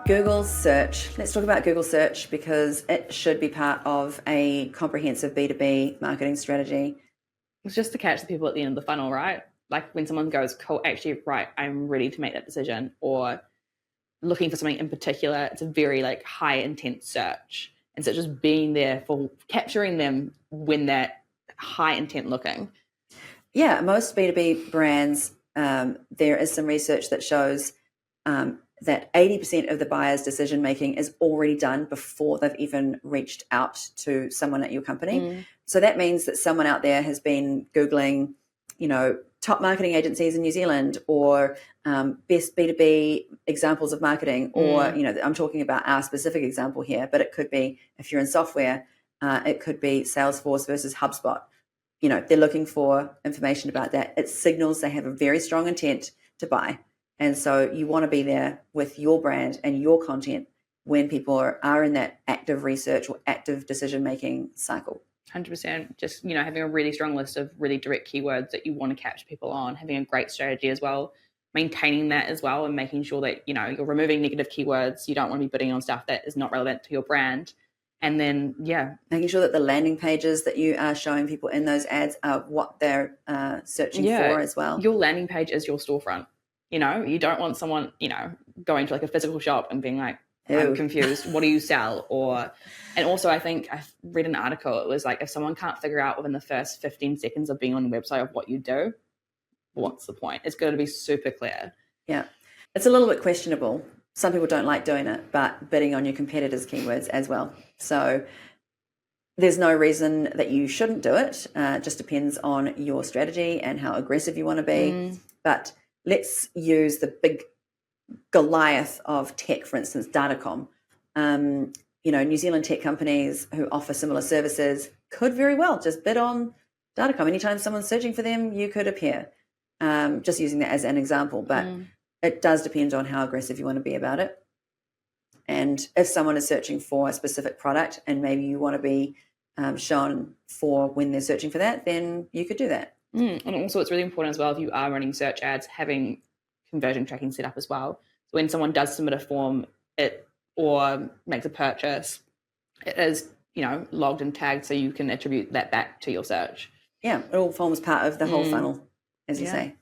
Google search. Let's talk about Google search because it should be part of a comprehensive B2B marketing strategy. It's just to catch the people at the end of the funnel, right? Like when someone goes, cool, actually, right, I'm ready to make that decision, or looking for something in particular, it's a very like high intent search. And so just being there for capturing them when they're high intent looking. Yeah, most B2B brands, there is some research that shows that 80% of the buyer's decision making is already done before they've even reached out to someone at your company. So that means that someone out there has been Googling, top marketing agencies in New Zealand, or best B2B examples of marketing, or, I'm talking about our specific example here, but it could be, if you're in software, it could be Salesforce versus HubSpot. They're looking for information about that. It signals they have a very strong intent to buy. And so you want to be there with your brand and your content when people are in that active research or active decision-making cycle. 100%. Just, having a really strong list of really direct keywords that you want to capture people on, having a great strategy as well, maintaining that as well, and making sure that, you're removing negative keywords. You don't want to be bidding on stuff that is not relevant to your brand. And then, making sure that the landing pages that you are showing people in those ads are what they're searching for as well. Your landing page is your storefront. You don't want someone, going to like a physical shop and being like, I'm confused. What do you sell? And also I think I read an article. It was like, if someone can't figure out within the first 15 seconds of being on the website of what you do, what's the point? It's got to be super clear. Yeah. It's a little bit questionable. Some people don't like doing it, but bidding on your competitors' keywords as well. So there's no reason that you shouldn't do it. It just depends on your strategy and how aggressive you want to be. But let's use the big Goliath of tech, for instance, Datacom. New Zealand tech companies who offer similar services could very well just bid on Datacom. Anytime someone's searching for them, you could appear. Just using that as an example, but it does depend on how aggressive you want to be about it. And if someone is searching for a specific product and maybe you want to be shown for when they're searching for that, then you could do that. And also it's really important as well, if you are running search ads, having conversion tracking set up as well. So when someone does submit a form or makes a purchase, it is, logged and tagged so you can attribute that back to your search. Yeah, it all forms part of the whole funnel, as you say.